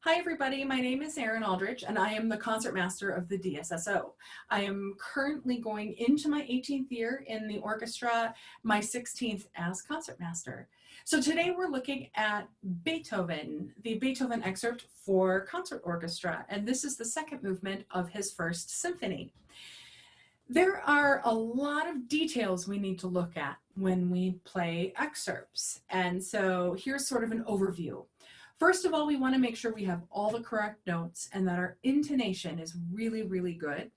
Hi everybody, my name is Erin Alridge and I am the concertmaster of the DSSO. I am currently going into my 18th year in the orchestra, my 16th as concertmaster. So today we're looking at Beethoven, the Beethoven Excerpt for Concert Orchestra, and this is the second movement of his first symphony. There are a lot of details we need to look at when we play excerpts, and so here's sort of an overview. First of all, we want to make sure we have all the correct notes and that our intonation is really, really good.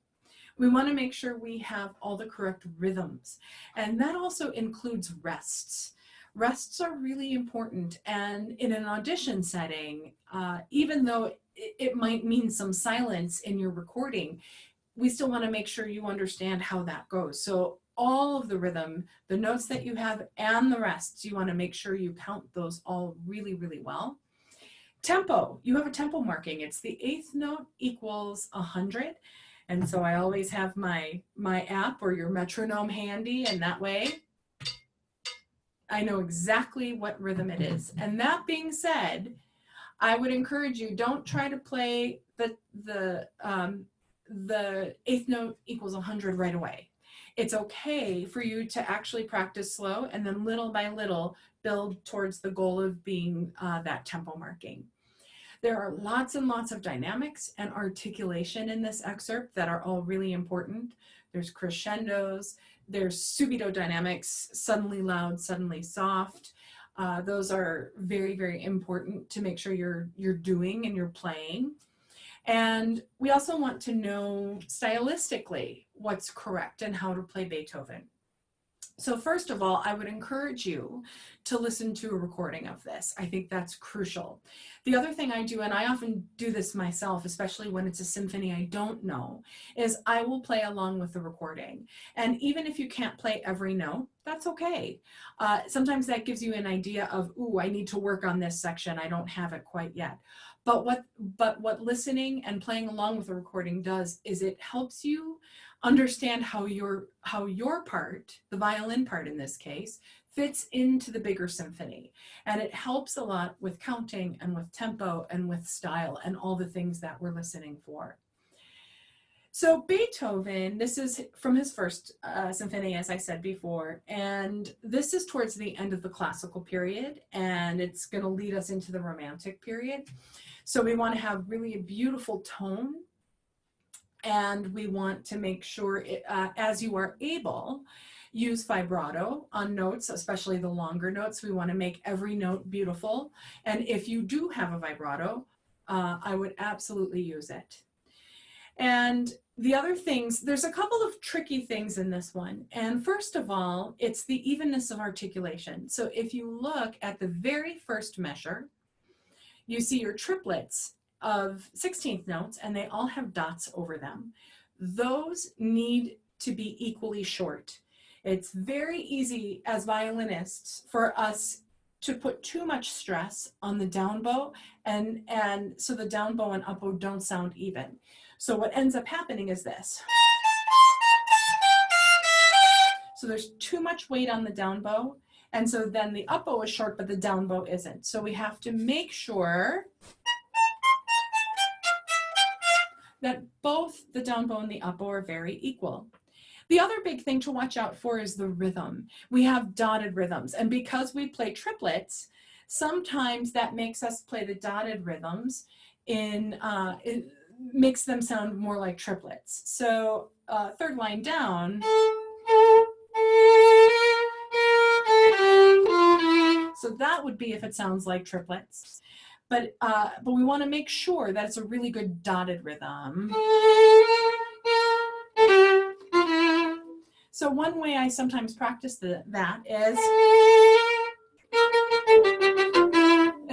We want to make sure we have all the correct rhythms, and that also includes rests. Rests are really important, and in an audition setting, even though it might mean some silence in your recording, we still want to make sure you understand how that goes. So all of the rhythm, the notes that you have, and the rests, you want to make sure you count those all really, really well. Tempo, you have a tempo marking. It's the eighth note equals 100. And so I always have my app or your metronome handy, and that way I know exactly what rhythm it is. And that being said, I would encourage you, don't try to play the eighth note equals 100 right away. It's okay for you to actually practice slow and then little by little build towards the goal of being that tempo marking. There are lots and lots of dynamics and articulation in this excerpt that are all really important. There's crescendos, there's subito dynamics, suddenly loud, suddenly soft. Those are very, very important to make sure you're doing and you're playing. And we also want to know stylistically what's correct and how to play Beethoven. So first of all, I would encourage you to listen to a recording of this. I think that's crucial. The other thing I do, and I often do this myself, especially when it's a symphony I don't know, is I will play along with the recording. And even if you can't play every note, that's okay. Sometimes that gives you an idea of, ooh, I need to work on this section. I don't have it quite yet. But what listening and playing along with the recording does is it helps you understand how your part, the violin part in this case, fits into the bigger symphony. And it helps a lot with counting and with tempo and with style and all the things that we're listening for. So Beethoven, this is from his first symphony, as I said before, and this is towards the end of the classical period, and it's going to lead us into the Romantic period. So we want to have really a beautiful tone, and we want to make sure, as you are able, use vibrato on notes, especially the longer notes. We want to make every note beautiful, and if you do have a vibrato, I would absolutely use it. And the other things, there's a couple of tricky things in this one. And first of all, it's the evenness of articulation. So if you look at the very first measure, you see your triplets of 16th notes, and they all have dots over them. Those need to be equally short. It's very easy as violinists for us to put too much stress on the down bow, and so the down bow and up bow don't sound even. So what ends up happening is this. So there's too much weight on the down bow, and so then the up bow is short, but the down bow isn't. So we have to make sure that both the down bow and the up bow are very equal. The other big thing to watch out for is the rhythm. We have dotted rhythms, and because we play triplets, sometimes that makes us play the dotted rhythms it makes them sound more like triplets. So third line down. So that would be if it sounds like triplets. But we want to make sure that it's a really good dotted rhythm. So one way I sometimes practice that is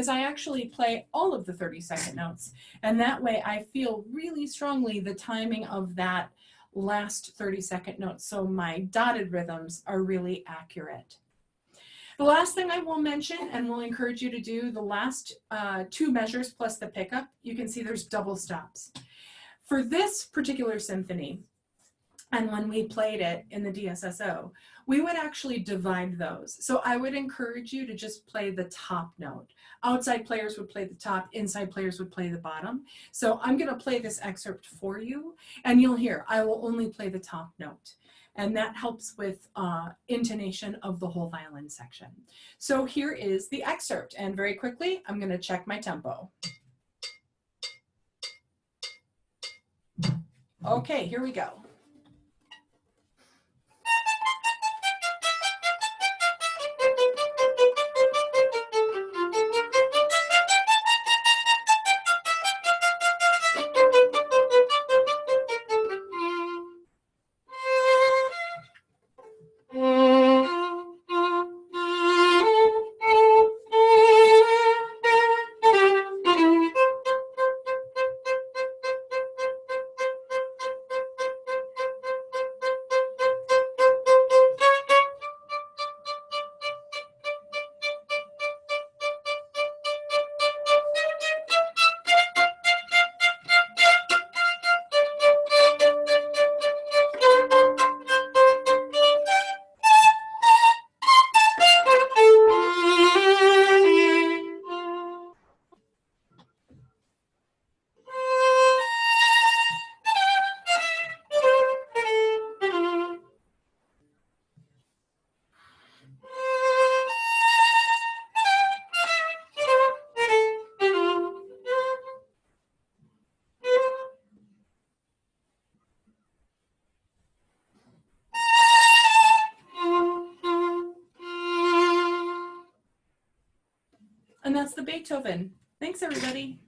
I actually play all of the 30-second notes. And that way I feel really strongly the timing of that last 30-second note. So my dotted rhythms are really accurate. The last thing I will mention, and will encourage you to do, the last two measures plus the pickup, you can see there's double stops. For this particular symphony, And when we played it in the DSSO, we would actually divide those. So I would encourage you to just play the top note. Outside players would play the top, inside players would play the bottom. So I'm going to play this excerpt for you, and you'll hear I will only play the top note. And that helps with intonation of the whole violin section. So here is the excerpt. And very quickly, I'm going to check my tempo. Okay, here we go. And that's the Beethoven. Thanks, everybody.